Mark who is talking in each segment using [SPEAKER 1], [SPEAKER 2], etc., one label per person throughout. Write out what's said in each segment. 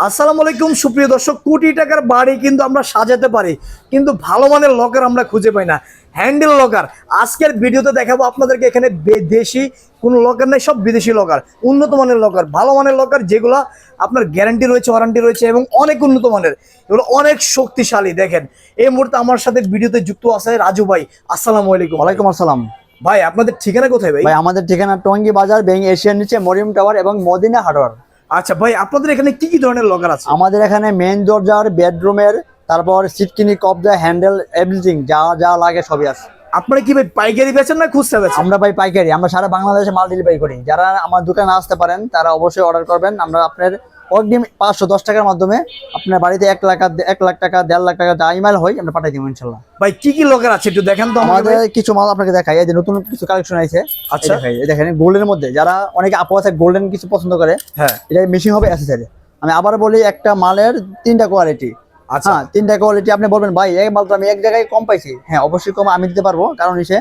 [SPEAKER 1] আসসালামু আলাইকুম সুপ্রিয় দর্শক, কোটি টাকার বাড়ি কিন্তু আমরা সাজাতে পারি, কিন্তু ভালো মানের লকার আমরা খুঁজে পাই না। হ্যান্ডেল লকার আজকের ভিডিওতে দেখাবো আপনাদেরকে। এখানে দেশি কোনো লকার নেই, সব বিদেশি লকার, উন্নত মানের লকার, ভালো মানের লকার, যেগুলো আপনার গ্যারান্টি রয়েছে, ওয়ারেন্টি রয়েছে এবং অনেক উন্নত মানের, এগুলো অনেক শক্তিশালী। দেখেন এই মুহূর্তে আমার সাথে ভিডিওতে যুক্ত আছে রাজু ভাই। আসসালামু আলাইকুম।
[SPEAKER 2] ওয়ালাইকুম আসসালাম।
[SPEAKER 1] ভাই আপনাদের ঠিকানা কোথায় ভাই?
[SPEAKER 2] ভাই আমাদের ঠিকানা টঙ্গী বাজার, ব্যাংক এশিয়ার নিচে, মরিয়ম টাওয়ার এবং মদিনা হার্ডওয়্যার।
[SPEAKER 1] আচ্ছা ভাই, আপনাদের এখানে কি কি ধরনের লকার আছে?
[SPEAKER 2] আমাদের এখানে মেইন দরজার, বেডরুমের, তারপর সিটকিনি, কবজা, হ্যান্ডেল, এভরিথিং যা যা লাগে সবই আছে।
[SPEAKER 1] আপনারা কি ভাই পাইকারি বেচেন না খুচরা বেচেন?
[SPEAKER 2] আমরা ভাই পাইকারি, আমরা সারা বাংলাদেশে মাল ডেলিভারি করি। যারা আমার দোকানে আসতে পারেন তারা অবশ্যই অর্ডার করবেন। আমরা আপনার অগ্রিম 510 টাকার মাধ্যমে আপনার বাড়িতে 1 লাখ টাকা, 1.5 লাখ টাকা যা ইমেল হয় আমরা পাঠিয়ে দিব ইনশাল্লাহ।
[SPEAKER 1] ভাই কি কি লকার আছে একটু দেখেন তো
[SPEAKER 2] আমাদের। কিছু মাল আপনাকে দেখাই, এই যে নতুন কিছু কালেকশন আছে।
[SPEAKER 1] আচ্ছা
[SPEAKER 2] এই দেখেন গোল্ডের মধ্যে, যারা অনেকে আপু আছে গোল্ডেন কিছু পছন্দ করে,
[SPEAKER 1] হ্যাঁ
[SPEAKER 2] এটা মেশিন হবে অ্যাসেসরি। আমি আবার বলি, একটা মালের 3টা কোয়ালিটি।
[SPEAKER 1] আচ্ছা
[SPEAKER 2] হ্যাঁ, 3টা কোয়ালিটি। আপনি বলবেন ভাই এই মালটা আমি এক জায়গায় কম পাইছি, হ্যাঁ অবশ্যই কম আমি দিতে পারবো। কারণ এসে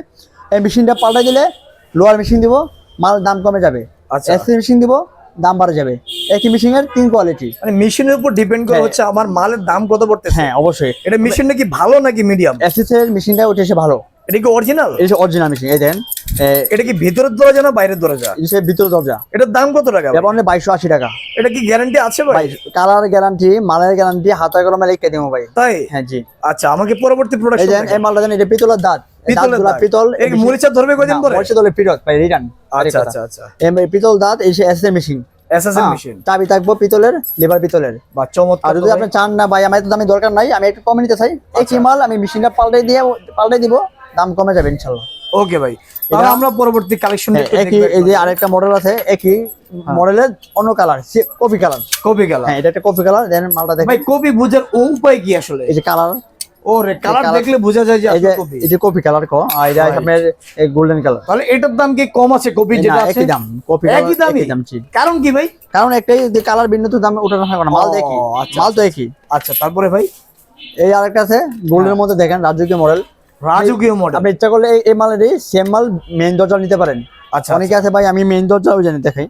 [SPEAKER 2] এই মেশিনটা পাল্টাই দিলে লোয়ার মেশিন দিব, মাল দাম কমে যাবে।
[SPEAKER 1] আচ্ছা
[SPEAKER 2] এসি মেশিন দিব, দাম বাড়ে যাবে। একই মেশিনের 3 কোয়ালিটি।
[SPEAKER 1] মানে মেশিনের উপর ডিপেন্ড করে হচ্ছে আমার মালের দাম কত পড়তেছে।
[SPEAKER 2] হ্যাঁ অবশ্যই।
[SPEAKER 1] এটা মেশিন নাকি ভালো নাকি মিডিয়াম?
[SPEAKER 2] এসএসের মেশিনটা উঠে এসে ভালো।
[SPEAKER 1] এটা কি অরিজিনাল?
[SPEAKER 2] এটা অরিজিনাল মেশিন। এই দেন,
[SPEAKER 1] এটা কি ভিতরের দরজা না বাইরের দরজা?
[SPEAKER 2] এটা ভিতর দরজা।
[SPEAKER 1] এটার দাম কত টাকা?
[SPEAKER 2] এটা অনলি 2280 টাকা।
[SPEAKER 1] এটা কি গ্যারান্টি আছে ভাই?
[SPEAKER 2] ভাই কালার গ্যারান্টি, মালের গ্যারান্টি, হাতা কলমে লিখে দেবো ভাই।
[SPEAKER 1] তাই?
[SPEAKER 2] হ্যাঁ জি।
[SPEAKER 1] আচ্ছা আমাকে পরবর্তী
[SPEAKER 2] এই
[SPEAKER 1] প্রোডাক্ট
[SPEAKER 2] দেন, এই মালটা দেন, এটা পিতলের দাঁত।
[SPEAKER 1] পিতলের দাঁত।
[SPEAKER 2] পিতল।
[SPEAKER 1] এই মরিচা ধরবে কয়দিন পরে?
[SPEAKER 2] মরিচা ধরলে ফিরত ভাই, রিটার্ন।
[SPEAKER 1] আচ্ছা আচ্ছা আচ্ছা।
[SPEAKER 2] এই পিতল দাঁত, এই এসএস মেশিন,
[SPEAKER 1] এসএসএল মেশিন।
[SPEAKER 2] চাবি থাকবো পিতলের, লিভার পিতলের।
[SPEAKER 1] বা চমৎকার।
[SPEAKER 2] আর যদি আপনি চান না ভাই আমার এত দামি দরকার নাই, আমি একটু কমে নিতে চাই, একই মাল আমি মেশিনটা পাল্টাই দিব, দাম কমে যাবে ইনশাআল্লাহ।
[SPEAKER 1] ওকে ভাই, তাহলে আমরা পরবর্তী কালেকশন
[SPEAKER 2] একই, এই যে আরেকটা মডেল আছে একই মডেলের, অন্য colour, coffee colour.
[SPEAKER 1] Copy colour?
[SPEAKER 2] হ্যাঁ, এটা একটা কফি কালার। দেন মালটা দেখেন
[SPEAKER 1] ভাই কপি বুঝার উপায় কি আসলে?
[SPEAKER 2] এই যে কালার,
[SPEAKER 1] ওরে কালার দেখলে বোঝা যায় যে
[SPEAKER 2] এই যে
[SPEAKER 1] আসলে কপি।
[SPEAKER 2] এই যে কফি কালার কো, আর এটা আপনার এই গোল্ডেন কালার।
[SPEAKER 1] তাহলে এটার দাম কি কম আছে কপি যেটা আছে?
[SPEAKER 2] একই দাম, কফি
[SPEAKER 1] একই দামই?
[SPEAKER 2] দাম জি।
[SPEAKER 1] কারণ কি ভাই?
[SPEAKER 2] কারণ একটাই, যে কালার ভিন্ন তো দাম ওঠানো হয় না, মাল তো একই।
[SPEAKER 1] আচ্ছা,
[SPEAKER 2] মাল তো একই।
[SPEAKER 1] আচ্ছা তারপরে ভাই
[SPEAKER 2] এই আরেকটা আছে গোল্ডের মধ্যে, দেখেন রাজকীয় মডেল।
[SPEAKER 1] রাজকীয় মডেল।
[SPEAKER 2] আপনি ইচ্ছা করলে এই মালেরই সেম মাল মেইন দরজা নিতে পারেন।
[SPEAKER 1] আচ্ছা
[SPEAKER 2] অনেকে আছে ভাই আমি মেইন দরজা ওই জানি দেখাই,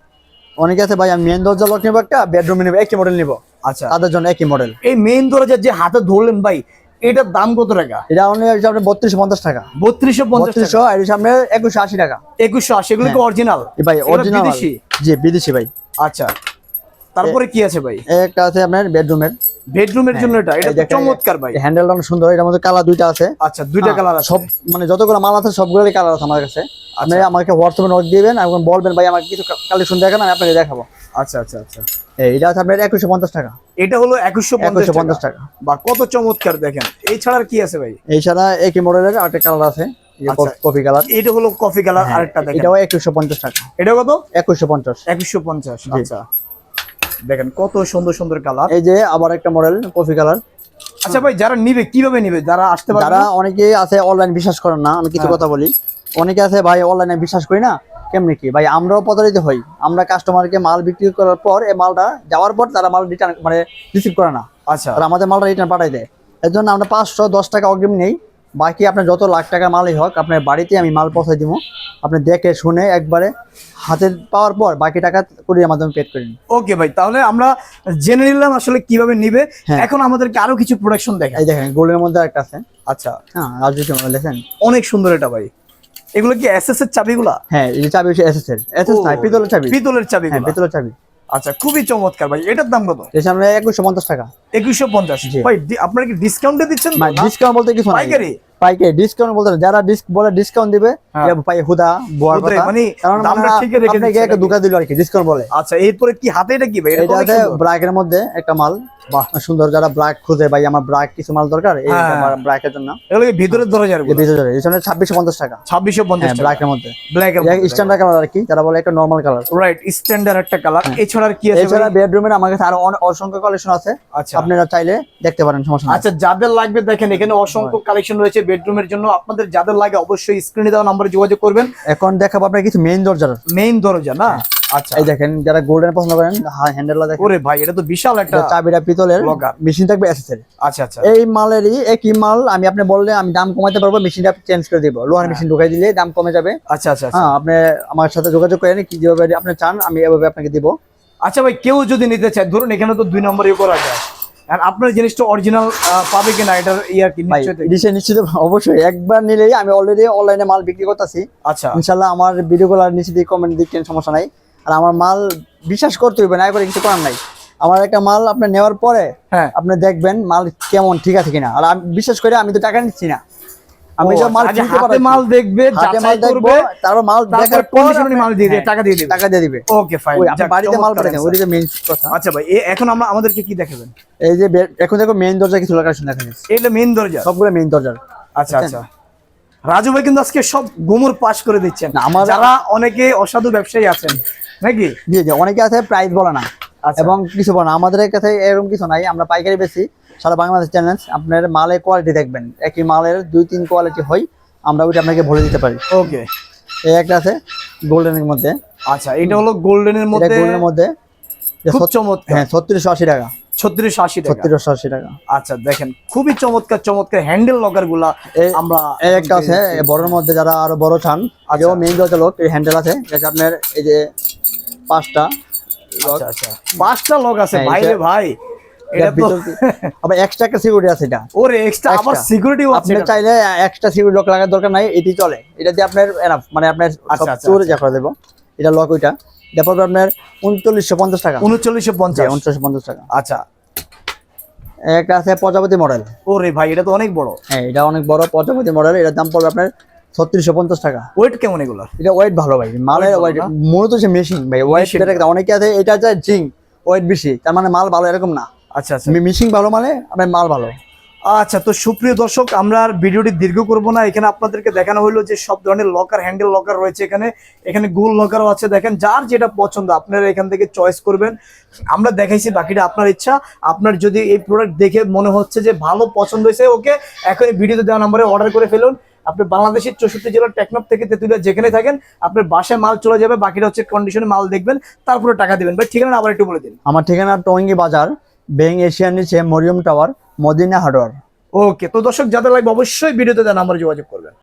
[SPEAKER 2] অনেকে আছে ভাই আমি মেইন দরজা লক নেবো, একটা বেডরুম নেবো, একই মডেল নিবো,
[SPEAKER 1] আচ্ছা।
[SPEAKER 2] তাদের জন্য একই মডেল।
[SPEAKER 1] এই মেইন দরজার যে হাতে ধরলেন ভাই, এটার দাম কত টাকা?
[SPEAKER 2] এটা অনলি আপনার 3250 টাকা।
[SPEAKER 1] 3250 টাকা।
[SPEAKER 2] 3200, আর সামনে 2180 টাকা।
[SPEAKER 1] 2180। এগুলো কি অরিজিনাল?
[SPEAKER 2] ভাই অরিজিনাল
[SPEAKER 1] বিদেশি?
[SPEAKER 2] জি বিদেশি ভাই।
[SPEAKER 1] আচ্ছা তারপরে কি আছে ভাই?
[SPEAKER 2] একটা আছে আপনার বেডরুমের।
[SPEAKER 1] বেডরুমের জন্য এটা তো
[SPEAKER 2] দেখেন,
[SPEAKER 1] চমৎকার ভাই।
[SPEAKER 2] হ্যান্ডেলটা অনেক সুন্দর। এটার মধ্যে কালার 2টা আছে।
[SPEAKER 1] আচ্ছা দুইটা কালার আছে?
[SPEAKER 2] সব মানে যতগুলো মাল আছে সবগুলোরই কালার আছে আমার কাছে। আপনি আমাকে হোয়াটসঅ্যাপে নোট দিবেন এবং বলবেন ভাই আমাকে কিছু কালেকশন দেখান, আমি আপনাকে দেখাবো।
[SPEAKER 1] আচ্ছা আচ্ছা আচ্ছা।
[SPEAKER 2] এটা আছে আপনার 2150 টাকা।
[SPEAKER 1] এটা হলো 2150
[SPEAKER 2] টাকা।
[SPEAKER 1] বা কত চমৎকার দেখেন। এই ছাড়া আর কি আছে ভাই?
[SPEAKER 2] এই ছাড়া একই মডেলের আরেকটা কালার আছে,
[SPEAKER 1] আচ্ছা।
[SPEAKER 2] Coffee colour.
[SPEAKER 1] এটা হলো কফি কালার। আরেকটা দেখেন,
[SPEAKER 2] এটাও 2150 টাকা।
[SPEAKER 1] এটা কত?
[SPEAKER 2] 2150।
[SPEAKER 1] 2150। আচ্ছা দেখেন কত সুন্দর সুন্দর কালার।
[SPEAKER 2] এই যে আবার একটা মডেল কফি কালার।
[SPEAKER 1] আচ্ছা ভাই, যারা নিবে কিভাবে নিবে? যারা আসতে পারবে
[SPEAKER 2] যারা অনেকে আছে অনলাইন বিশ্বাস করেন না, আমি কিছু কথা বলি। অনেকে আছে ভাই অনলাইনে বিশ্বাস করি না, কেমনি কি ভাই আমরাও প্রতারিত হই। আমরা কাস্টমারকে মাল বিক্রি করার পর এই মালটা যাওয়ার পর তারা মাল রিটার্ন মানে রিসিভ করে না।
[SPEAKER 1] আচ্ছা।
[SPEAKER 2] আর আমাদের মালটা রিটার্ন পাঠাই দেয়। এর জন্য আমরা 510 টাকা অগ্রিম নেই, বাকি আপনার যত লাখ টাকা মালই হোক আপনার বাড়িতে আমি মাল পৌঁছাই দিব। আপনি দেখে শুনে একবারে হাতে পাওয়ার পর বাকি টাকা কুরিয়ার মাধ্যমে পেড করে নিন।
[SPEAKER 1] ওকে ভাই, তাহলে আমরা জেনে নিলাম আসলে কিভাবে নিবে। এখন আমাদেরকে আরো কিছু প্রোডাকশন দেখাই।
[SPEAKER 2] এই দেখেন গোল্ডের মধ্যে একটা আছে।
[SPEAKER 1] আচ্ছা
[SPEAKER 2] হ্যাঁ রাজকীয় মডেল দেখেন,
[SPEAKER 1] অনেক সুন্দর এটা ভাই। এগুলো কি এসএস এর চাবিগুলা?
[SPEAKER 2] হ্যাঁ এই যে চাবি হচ্ছে এসএস এর। এসএস নাই, পিতলের চাবি।
[SPEAKER 1] পিতলের চাবি?
[SPEAKER 2] হ্যাঁ পিতলের চাবি।
[SPEAKER 1] আচ্ছা খুবই চমৎকার ভাই। এটার দাম কত?
[SPEAKER 2] এর সামনে 2150 টাকা।
[SPEAKER 1] 2150। ভাই আপনারা কি ডিসকাউন্টে দিচ্ছেন?
[SPEAKER 2] না ডিসকাউন্ট বলতে কিছু নাই,
[SPEAKER 1] পাইকারি?
[SPEAKER 2] পাইকারি ডিসকাউন্ট বলতে না। যারা বলে ডিসকাউন্ট দিবে ভাই হুদা বুয়ার কথা,
[SPEAKER 1] মানে
[SPEAKER 2] কারণ
[SPEAKER 1] দামটা ঠিক রেখে
[SPEAKER 2] আপনাকে
[SPEAKER 1] দিচ্ছে
[SPEAKER 2] একটা ধোঁকা দিল আর কি, ডিসকাউন্ট বলে।
[SPEAKER 1] আচ্ছা এরপরে কি হাতে এটা কি ভাই?
[SPEAKER 2] এটা আছে ব্র্যাকের মধ্যে একটা মাল। বাহ সুন্দর, যারা ব্র্যাক খুঁজে ভাই আমার ব্র্যাক কিছু মাল দরকার, এই ব্র্যাকের জন্য।
[SPEAKER 1] এগুলো কি ভিতরের দরজার?
[SPEAKER 2] ভিতরে এই সামনে 2650 টাকা।
[SPEAKER 1] 2650 টাকা
[SPEAKER 2] ব্ল্যাকের মধ্যে।
[SPEAKER 1] ব্ল্যাক এর
[SPEAKER 2] স্ট্যান্ডার্ড কালার আর কি, যারা বলে একটা নরমাল কালার।
[SPEAKER 1] রাইট, স্ট্যান্ডার্ড একটা কালার। এছাড়া আর কি আছে?
[SPEAKER 2] এছাড়া বেডরুমের আমার কাছে আরো অসংখ্য কালেকশন আছে।
[SPEAKER 1] আচ্ছা
[SPEAKER 2] আপনারা চাইলে দেখতে পারেন, সমস্যা নেই।
[SPEAKER 1] আচ্ছা যাদের লাগবে দেখেন এখানে অসংখ্য কালেকশন রয়েছে বেডরুমের জন্য। আপনাদের যাদের লাগে অবশ্যই স্ক্রিনে দেওয়া নম্বরে যোগাযোগ করবেন।
[SPEAKER 2] এখন দেখাবো আপনার কিছু মেইন দরজার।
[SPEAKER 1] মেইন দরজা না? আচ্ছা
[SPEAKER 2] এই দেখেন, যারা গোল্ডেন পছন্দ করেন হ্যান্ডেলটা দেখেন।
[SPEAKER 1] ওরে ভাই এটা তো বিশাল একটা।
[SPEAKER 2] চাবিটা পিতলের, মেশিন থাকবে এসএসএর।
[SPEAKER 1] আচ্ছা আচ্ছা।
[SPEAKER 2] এই মালেরই একই মাল আমি আপনি বললে আমি দাম কমাতে পারবো, মেশিনটা চেঞ্জ করে দিব, লোহার মেশিন ঢুকাই দিলে দাম কমে যাবে।
[SPEAKER 1] আচ্ছা আচ্ছা।
[SPEAKER 2] হ্যাঁ আপনি আমার সাথে যোগাযোগ করেন, কি যেভাবে আপনি চান আমি এভাবে আপনাকে দিব।
[SPEAKER 1] আচ্ছা ভাই, কেউ যদি নিতে চায়, ধরুন এখানে তো 2 নম্বর করা যায়, আর আপনার জিনিসটা অরিজিনাল পাবে কিনা এটার কি
[SPEAKER 2] ভাই
[SPEAKER 1] নিশ্চয়ই?
[SPEAKER 2] এডিশন নিশ্চিত অবশ্যই, একবার নিলেই আমি অলরেডি অনলাইনে মাল বিক্রি করতেছি।
[SPEAKER 1] আচ্ছা
[SPEAKER 2] ইনশাল্লাহ আমার ভিডিওগুলো নিচে দিয়ে কমেন্ট দিচ্ছেন, সমস্যা নাই। আর আমার মাল বিশ্বাস করতে হইবে না, করে কিছু করার নাই। আমার একটা মাল আপনি নেওয়ার পরে
[SPEAKER 1] হ্যাঁ,
[SPEAKER 2] আপনি দেখবেন মাল কেমন ঠিক আছে কিনা। আর আমি বিশ্বাস করে আমি তো টাকা নিচ্ছি না, আমি
[SPEAKER 1] ও
[SPEAKER 2] যে মাল
[SPEAKER 1] আচ্ছা,
[SPEAKER 2] কিনতে
[SPEAKER 1] হাতে
[SPEAKER 2] পারছি,
[SPEAKER 1] মাল দেখবে,
[SPEAKER 2] হাতে মাল
[SPEAKER 1] যাচাই
[SPEAKER 2] দেখবো,
[SPEAKER 1] করবে,
[SPEAKER 2] তারপর মাল
[SPEAKER 1] তারপর
[SPEAKER 2] দেখার পর
[SPEAKER 1] কন্ডিশনে মাল দিয়ে দিয়ে
[SPEAKER 2] হ্যাঁ,
[SPEAKER 1] টাকা দিয়ে দিবে।
[SPEAKER 2] টাকা দিয়ে দিবে।
[SPEAKER 1] ওকে ফাইন,
[SPEAKER 2] ওই আপনি বাড়িতে মাল পাঠাবেন, ওইদিকে মেইন কথা।
[SPEAKER 1] আচ্ছা ভাই, এখন আমরা আমাদেরকে কি দেখাবেন?
[SPEAKER 2] এই যে এখন দেখো মেইন দরজা কিছু লোকেশন দেখা যাচ্ছে,
[SPEAKER 1] এটা মেইন দরজা।
[SPEAKER 2] সবগুলো মেইন দরজা।
[SPEAKER 1] আচ্ছা আচ্ছা, রাজু ভাই কিন্তু আজকে সব গুমুর পাস করে দিচ্ছেন।
[SPEAKER 2] না, আমার-
[SPEAKER 1] যারা অনেকে অসাধু ব্যবসায়ী আছেন নাকি,
[SPEAKER 2] জি জি, অনেকে আছে প্রাইস বলে না
[SPEAKER 1] আচ্ছা।
[SPEAKER 2] এবং কিছু বলে না। আমাদের কাছে এরকম কিছু নাই, আমরা পাইকারি বেশি সারা বাংলাদেশ চ্যালেঞ্জ। আপনার মালের কোয়ালিটি দেখবেন, একই মালের 2-3 কোয়ালিটি হয়, আমরা ওইটা আপনাকে বলে দিতে পারি।
[SPEAKER 1] ওকে,
[SPEAKER 2] এই একটা আছে গোল্ডেনের মধ্যে,
[SPEAKER 1] আচ্ছা এটা হলো গোল্ডেনের
[SPEAKER 2] এটা
[SPEAKER 1] মধ্যে,
[SPEAKER 2] গোল্ডেনের মধ্যে
[SPEAKER 1] খুব চমৎকার।
[SPEAKER 2] হ্যাঁ 3680 টাকা,
[SPEAKER 1] 3680 টাকা।
[SPEAKER 2] 3680 টাকা।
[SPEAKER 1] আচ্ছা দেখেন, খুবই চমৎকার চমৎকার হ্যান্ডেল লকার গুলা আমরা
[SPEAKER 2] এই একটা আছে বড়র মধ্যে, যারা আরো বড় চান, আগেও মেইন দরজা লোক এই হ্যান্ডেল আছে, এটা আপনার এই যে 5টা লক।
[SPEAKER 1] আচ্ছা আচ্ছা, 5টা লক আছে
[SPEAKER 2] হ্যাঁ,
[SPEAKER 1] ভাই রে ভাই, এটা তো
[SPEAKER 2] আবার এক্সট্রা একটা সিকিউরিটি আছে এটা।
[SPEAKER 1] ওরে এক্সট্রা আবার
[SPEAKER 2] Extra।
[SPEAKER 1] সিকিউরিটি
[SPEAKER 2] আপনি
[SPEAKER 1] আছে।
[SPEAKER 2] চাইলে এক্সট্রা সিকিউরিটি লক লাগার দরকার নাই, এটি চলে। এটা দিয়ে আপনার এনাফ, মানে আপনার
[SPEAKER 1] আচ্ছা, আচ্ছা,
[SPEAKER 2] চোর যা করে দেবো। এটা লক ওইটা, এটা পড়বে আপনার 3950 টাকা।
[SPEAKER 1] 3950।
[SPEAKER 2] 3950 টাকা।
[SPEAKER 1] আচ্ছা,
[SPEAKER 2] একটা আছে প্রজাপতি মডেল,
[SPEAKER 1] ওরে ভাই এটা তো অনেক বড়।
[SPEAKER 2] হ্যাঁ এটা অনেক বড় প্রজাপতি মডেল, এটার দাম পড়বে আপনার 3650 টাকা।
[SPEAKER 1] ওয়েট কেমন এগুলা?
[SPEAKER 2] এটা ওয়েট ভালো ভাই, মালের
[SPEAKER 1] ভালো
[SPEAKER 2] ওয়েট
[SPEAKER 1] না?
[SPEAKER 2] মূলত হচ্ছে মেশিন ভাই, ওয়েট
[SPEAKER 1] Machine।
[SPEAKER 2] বেটার। অনেকে আছে এটা হচ্ছে জিং ওয়েট বেশি, তার মানে মাল ভালো, এরকম না।
[SPEAKER 1] আচ্ছা আচ্ছা
[SPEAKER 2] মেশিন ভালো মানে আপনার মাল ভালো।
[SPEAKER 1] আচ্ছা, তো সুপ্রিয় দর্শক, আমরা আর ভিডিওটি দীর্ঘ করব না। এখানে আপনাদেরকে দেখানো হলো যে সব ধরনের লকার, হ্যান্ডেল লকার রয়েছে এখানে। এখানে গোল লকারও আছে, দেখেন যার যেটা পছন্দ আপনারা এখান থেকে চয়েস করবেন। আমরা দেখাইছি, বাকিটা আপনার ইচ্ছা। আপনার যদি এই প্রোডাক্ট দেখে মনে হচ্ছে যে ভালো পছন্দ হয়েছে, ওকে এখন ভিডিওতে দেওয়া নাম্বারে অর্ডার করে ফেলুন। আপনি বাংলাদেশের 64 জেলার টেকনাফ থেকে তেতুলিয়া যেখানে থাকেন, আপনার বাসায় মাল চলে যাবে, বাকিটা হচ্ছে কন্ডিশনে মাল দেখবেন, তারপরে টাকা দিবেন। ভাই ঠিকানা আবার একটু বলে দিন।
[SPEAKER 2] আমার ঠিকানা টঙ্গী বাজার, বেং এশিয়ার নিচে মরিয়ম টাওয়ার, মদিনা হার্ডওয়্যার।
[SPEAKER 1] ওকে, তো দর্শক যাদের লাগবে অবশ্যই ভিডিওতে দেওয়া নাম্বারে যোগাযোগ করবেন।